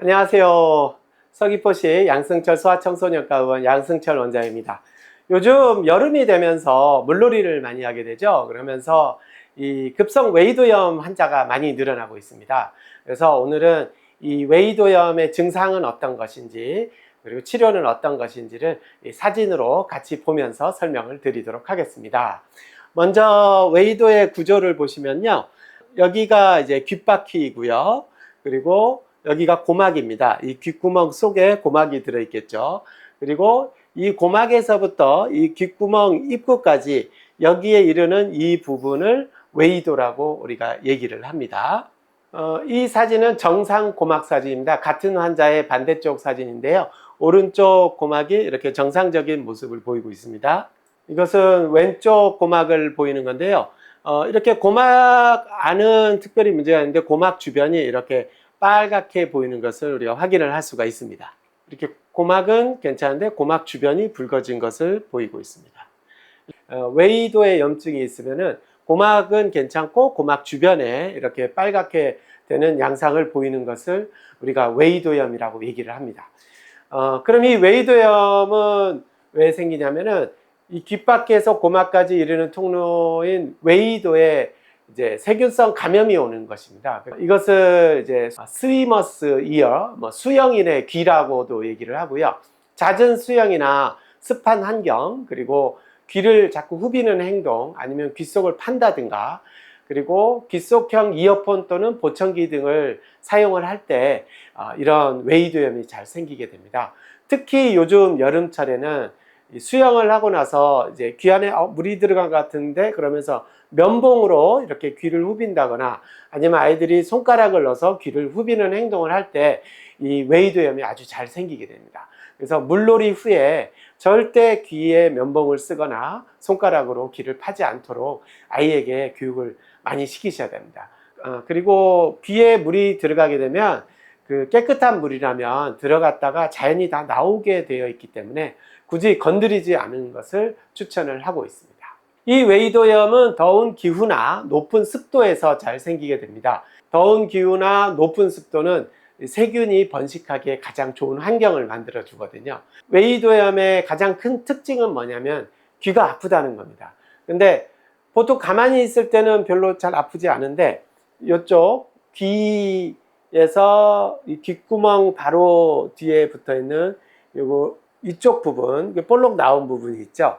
안녕하세요. 서귀포시 양승철 소아청소년과 의원 양승철 원장입니다. 요즘 여름이 되면서 물놀이를 많이 하게 되죠. 그러면서 이 급성 웨이도염 환자가 많이 늘어나고 있습니다. 그래서 오늘은 이 웨이도염의 증상은 어떤 것인지, 그리고 치료는 어떤 것인지를 사진으로 같이 보면서 설명을 드리도록 하겠습니다. 먼저 웨이도의 구조를 보시면요. 여기가 이제 귓바퀴이고요. 그리고 여기가 고막입니다. 이 귓구멍 속에 고막이 들어있겠죠. 그리고 이 고막에서부터 이 귓구멍 입구까지 여기에 이르는 이 부분을 웨이도라고 우리가 얘기를 합니다. 이 사진은 정상 고막 사진입니다. 같은 환자의 반대쪽 사진인데요. 오른쪽 고막이 이렇게 정상적인 모습을 보이고 있습니다. 이것은 왼쪽 고막을 보이는 건데요. 이렇게 고막 안은 특별히 문제가 있는데 고막 주변이 이렇게 빨갛게 보이는 것을 우리가 확인을 할 수가 있습니다. 이렇게 고막은 괜찮은데 고막 주변이 붉어진 것을 보이고 있습니다. 웨이도의 염증이 있으면은 고막은 괜찮고 고막 주변에 이렇게 빨갛게 되는 양상을 보이는 것을 우리가 웨이도염이라고 얘기를 합니다. 그럼 이 웨이도염은 왜 생기냐면은 이 귓바퀴에서 고막까지 이르는 통로인 웨이도에 이제 세균성 감염이 오는 것입니다. 이것을 이제 스위머스 이어, 수영인의 귀라고도 얘기를 하고요. 잦은 수영이나 습한 환경, 그리고 귀를 자꾸 후비는 행동, 아니면 귀 속을 판다든가, 그리고 귀속형 이어폰 또는 보청기 등을 사용을 할 때 이런 웨이도염이 잘 생기게 됩니다. 특히 요즘 여름철에는 수영을 하고 나서 이제 귀 안에 물이 들어간 것 같은데 그러면서 면봉으로 이렇게 귀를 후빈다거나 아니면 아이들이 손가락을 넣어서 귀를 후비는 행동을 할 때 이 웨이도염이 아주 잘 생기게 됩니다. 그래서 물놀이 후에 절대 귀에 면봉을 쓰거나 손가락으로 귀를 파지 않도록 아이에게 교육을 많이 시키셔야 됩니다. 그리고 귀에 물이 들어가게 되면 그 깨끗한 물이라면 들어갔다가 자연히 다 나오게 되어 있기 때문에 굳이 건드리지 않는 것을 추천을 하고 있습니다. 이 웨이도염은 더운 기후나 높은 습도에서 잘 생기게 됩니다. 더운 기후나 높은 습도는 세균이 번식하기에 가장 좋은 환경을 만들어 주거든요. 웨이도염의 가장 큰 특징은 뭐냐면 귀가 아프다는 겁니다. 근데 보통 가만히 있을 때는 별로 잘 아프지 않은데 이쪽 귀에서 이 귓구멍 바로 뒤에 붙어 있는 요거 이쪽 부분, 볼록 나온 부분이 있죠.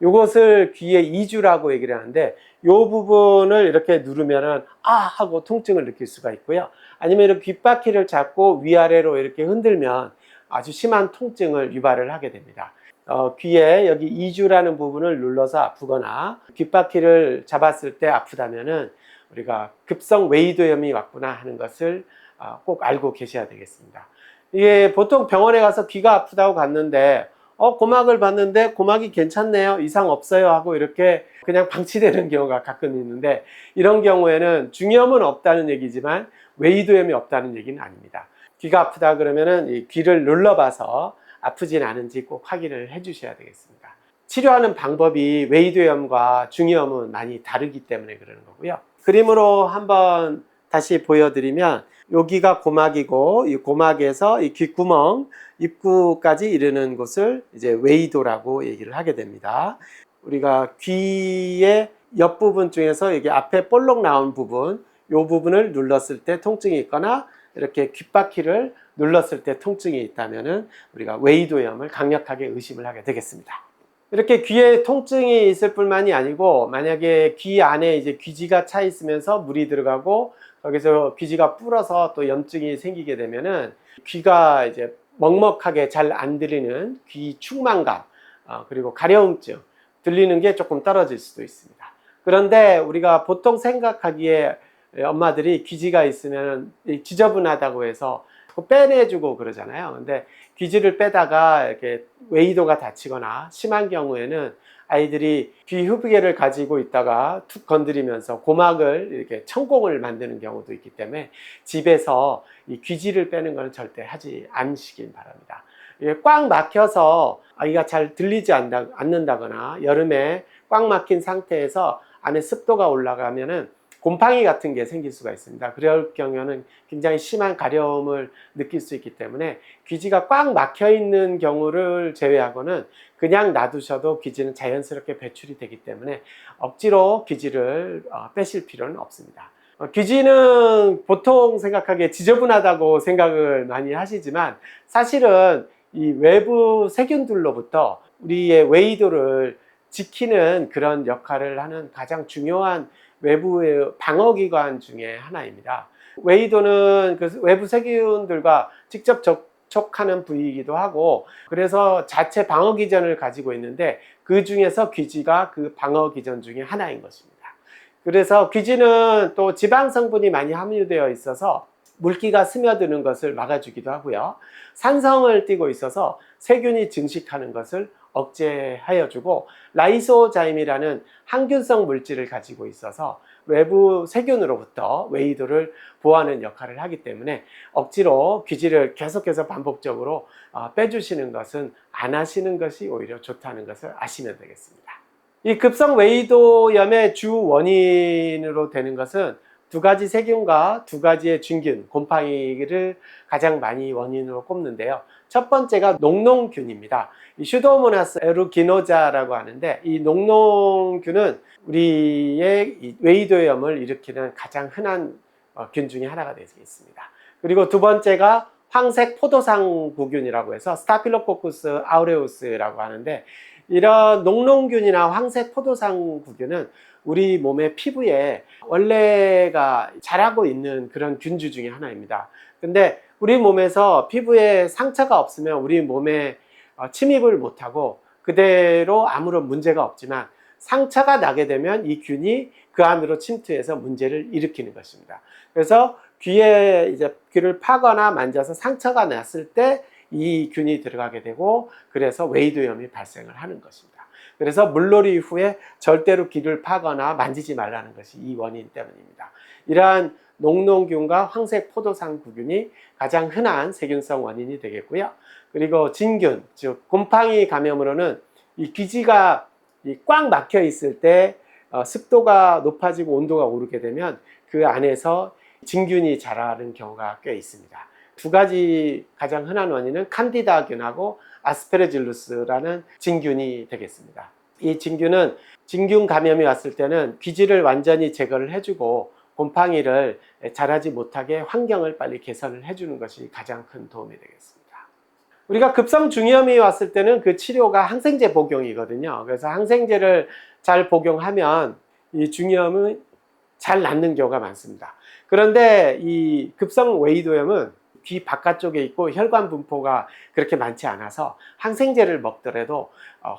요것을 귀의 이주라고 얘기를 하는데 이 부분을 이렇게 누르면은 하고 통증을 느낄 수가 있고요. 아니면 이렇게 귓바퀴를 잡고 위아래로 이렇게 흔들면 아주 심한 통증을 유발을 하게 됩니다. 귀에 여기 이주라는 부분을 눌러서 아프거나 귓바퀴를 잡았을 때 아프다면은 우리가 급성 웨이도염이 왔구나 하는 것을 꼭 알고 계셔야 되겠습니다. 이게 보통 병원에 가서 귀가 아프다고 갔는데 고막을 봤는데 고막이 괜찮네요, 이상 없어요 하고 이렇게 그냥 방치되는 경우가 가끔 있는데 이런 경우에는 중염은 없다는 얘기지만 웨이도염이 없다는 얘기는 아닙니다. 귀가 아프다 그러면은 이 귀를 눌러봐서 아프진 않은지 꼭 확인을 해 주셔야 되겠습니다. 치료하는 방법이 웨이도염과 중이염은 많이 다르기 때문에 그러는 거고요. 그림으로 한번 다시 보여드리면 여기가 고막이고 이 고막에서 이 귓구멍 입구까지 이르는 곳을 이제 웨이도라고 얘기를 하게 됩니다. 우리가 귀의 옆부분 중에서 여기 앞에 볼록 나온 부분, 이 부분을 눌렀을 때 통증이 있거나 이렇게 귓바퀴를 눌렀을 때 통증이 있다면은 우리가 웨이도염을 강력하게 의심을 하게 되겠습니다. 이렇게 귀에 통증이 있을 뿐만이 아니고 만약에 귀 안에 이제 귀지가 차 있으면서 물이 들어가고 거기서 귀지가 불어서 또 염증이 생기게 되면은 귀가 이제 먹먹하게 잘 안 들리는 귀 충만감, 그리고 가려움증, 들리는 게 조금 떨어질 수도 있습니다. 그런데 우리가 보통 생각하기에 엄마들이 귀지가 있으면 지저분하다고 해서 빼내주고 그러잖아요. 근데 귀지를 빼다가 이렇게 웨이도가 다치거나 심한 경우에는 아이들이 귀 후비계를 가지고 있다가 툭 건드리면서 고막을 이렇게 천공을 만드는 경우도 있기 때문에 집에서 이 귀지를 빼는 건 절대 하지 않으시길 바랍니다. 이게 꽉 막혀서 아이가 잘 들리지 않는다거나 여름에 꽉 막힌 상태에서 안에 습도가 올라가면은 곰팡이 같은 게 생길 수가 있습니다. 그럴 경우에는 굉장히 심한 가려움을 느낄 수 있기 때문에 귀지가 꽉 막혀 있는 경우를 제외하고는 그냥 놔두셔도 귀지는 자연스럽게 배출이 되기 때문에 억지로 귀지를 빼실 필요는 없습니다. 귀지는 보통 생각하기에 지저분하다고 생각을 많이 하시지만 사실은 이 외부 세균들로부터 우리의 웨이도를 지키는 그런 역할을 하는 가장 중요한 외부의 방어기관 중에 하나입니다. 웨이도는 그 외부 세균들과 직접 접촉하는 부위이기도 하고 그래서 자체 방어기전을 가지고 있는데 그 중에서 귀지가 그 방어기전 중에 하나인 것입니다. 그래서 귀지는 또 지방 성분이 많이 함유되어 있어서 물기가 스며드는 것을 막아주기도 하고요. 산성을 띠고 있어서 세균이 증식하는 것을 억제하여 주고 라이소자임이라는 항균성 물질을 가지고 있어서 외부 세균으로부터 웨이도를 보호하는 역할을 하기 때문에 억지로 귀지를 계속해서 반복적으로 빼주시는 것은 안 하시는 것이 오히려 좋다는 것을 아시면 되겠습니다. 이 급성 웨이도염의 주 원인으로 되는 것은 두 가지 세균과 두 가지의 진균, 곰팡이를 가장 많이 원인으로 꼽는데요. 첫 번째가 녹농균입니다. 이 슈도모나스 에루기노자라고 하는데 이 녹농균은 우리의 이 웨이도염을 일으키는 가장 흔한 균 중에 하나가 되겠습니다. 그리고 두 번째가 황색 포도상구균이라고 해서 스타필로코쿠스 아우레우스라고 하는데 이런 녹농균이나 황색 포도상구균은 우리 몸의 피부에 원래가 자라고 있는 그런 균주 중에 하나입니다. 근데 우리 몸에서 피부에 상처가 없으면 우리 몸에 침입을 못하고 그대로 아무런 문제가 없지만 상처가 나게 되면 이 균이 그 안으로 침투해서 문제를 일으키는 것입니다. 그래서 귀에 이제 귀를 파거나 만져서 상처가 났을 때 이 균이 들어가게 되고 그래서 웨이도염이 발생을 하는 것입니다. 그래서 물놀이 후에 절대로 귀를 파거나 만지지 말라는 것이 이 원인 때문입니다. 이러한 녹농균과 황색 포도상구균이 가장 흔한 세균성 원인이 되겠고요. 그리고 진균, 즉 곰팡이 감염으로는 이 귀지가 꽉 막혀 있을 때 습도가 높아지고 온도가 오르게 되면 그 안에서 진균이 자라는 경우가 꽤 있습니다. 두 가지 가장 흔한 원인은 칸디다균하고 아스페르질루스라는 진균이 되겠습니다. 이 진균은 진균 감염이 왔을 때는 귀지를 완전히 제거를 해주고 곰팡이를 자라지 못하게 환경을 빨리 개선을 해주는 것이 가장 큰 도움이 되겠습니다. 우리가 급성 중이염이 왔을 때는 그 치료가 항생제 복용이거든요. 그래서 항생제를 잘 복용하면 이 중이염은 잘 낫는 경우가 많습니다. 그런데 이 급성 웨이도염은 귀 바깥쪽에 있고 혈관 분포가 그렇게 많지 않아서 항생제를 먹더라도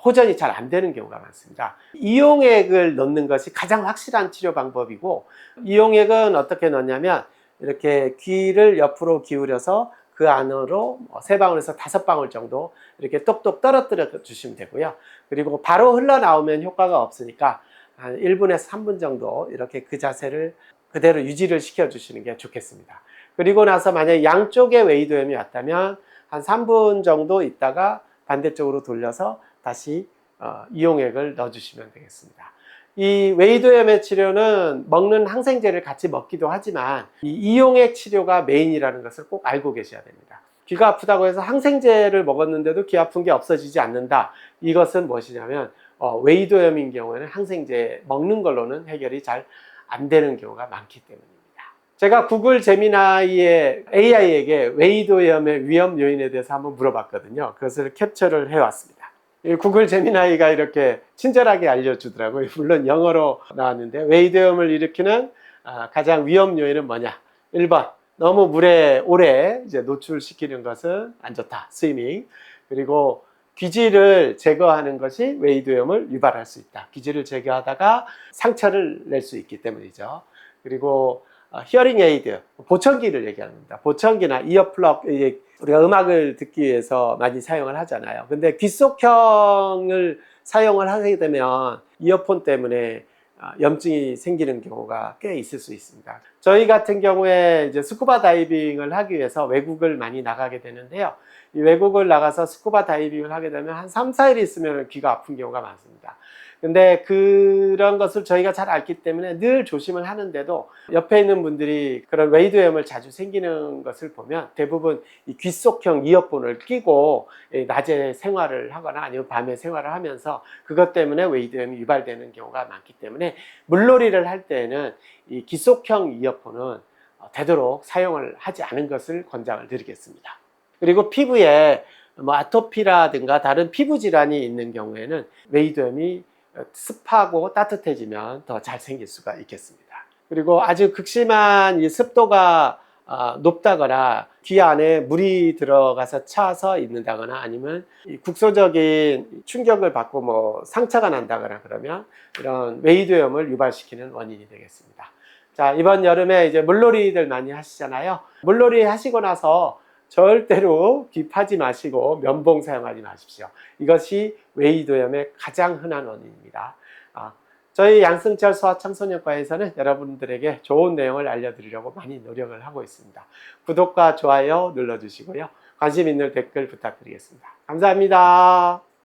호전이 잘 안 되는 경우가 많습니다. 이용액을 넣는 것이 가장 확실한 치료 방법이고 이용액은 어떻게 넣냐면 이렇게 귀를 옆으로 기울여서 그 안으로 3방울에서 5방울 정도 이렇게 똑똑 떨어뜨려 주시면 되고요. 그리고 바로 흘러나오면 효과가 없으니까 한 1분에서 3분 정도 이렇게 그 자세를 그대로 유지를 시켜 주시는 게 좋겠습니다. 그리고 나서 만약에 양쪽에 웨이도염이 왔다면 한 3분 정도 있다가 반대쪽으로 돌려서 다시 이용액을 넣어주시면 되겠습니다. 이 웨이도염의 치료는 먹는 항생제를 같이 먹기도 하지만 이 이용액 치료가 메인이라는 것을 꼭 알고 계셔야 됩니다. 귀가 아프다고 해서 항생제를 먹었는데도 귀 아픈 게 없어지지 않는다. 이것은 무엇이냐면 웨이도염인 경우에는 항생제 먹는 걸로는 해결이 잘 안 되는 경우가 많기 때문입니다. 제가 구글 제미나이의 AI에게 웨이도염의 위험 요인에 대해서 한번 물어봤거든요. 그것을 캡처를 해왔습니다. 구글 제미나이가 이렇게 친절하게 알려주더라고요. 물론 영어로 나왔는데 웨이도염을 일으키는 가장 위험 요인은 뭐냐? 1번 너무 물에 오래 이제 노출시키는 것은 안 좋다. 스위밍. 그리고 귀지를 제거하는 것이 웨이도염을 유발할 수 있다. 귀지를 제거하다가 상처를 낼 수 있기 때문이죠. 그리고 히어링 에이드, 보청기를 얘기합니다. 보청기나 이어플럭, 우리가 음악을 듣기 위해서 많이 사용을 하잖아요. 근데 귓속형을 사용을 하게 되면 이어폰 때문에 염증이 생기는 경우가 꽤 있을 수 있습니다. 저희 같은 경우에 이제 스쿠버 다이빙을 하기 위해서 외국을 많이 나가게 되는데요. 이 외국을 나가서 스쿠버 다이빙을 하게 되면 한 3, 4일 있으면 귀가 아픈 경우가 많습니다. 근데 그런 것을 저희가 잘 알기 때문에 늘 조심을 하는데도 옆에 있는 분들이 그런 웨이드염을 자주 생기는 것을 보면 대부분 이 귓속형 이어폰을 끼고 낮에 생활을 하거나 아니면 밤에 생활을 하면서 그것 때문에 웨이드염이 유발되는 경우가 많기 때문에 물놀이를 할 때에는 이 귓속형 이어폰은 되도록 사용을 하지 않은 것을 권장을 드리겠습니다. 그리고 피부에 뭐 아토피라든가 다른 피부 질환이 있는 경우에는 웨이드염이 습하고 따뜻해지면 더 잘 생길 수가 있겠습니다. 그리고 아주 극심한 이 습도가 높다거나 귀 안에 물이 들어가서 차서 있는다거나 아니면 이 국소적인 충격을 받고 뭐 상처가 난다거나 그러면 이런 웨이드염을 유발시키는 원인이 되겠습니다. 자, 이번 여름에 이제 물놀이들 많이 하시잖아요. 물놀이 하시고 나서 절대로 귀 파지 마시고 면봉 사용하지 마십시오. 이것이 웨이드염의 가장 흔한 원인입니다. 저희 양승철 소아청소년과에서는 여러분들에게 좋은 내용을 알려드리려고 많이 노력을 하고 있습니다. 구독과 좋아요 눌러주시고요. 관심 있는 댓글 부탁드리겠습니다. 감사합니다.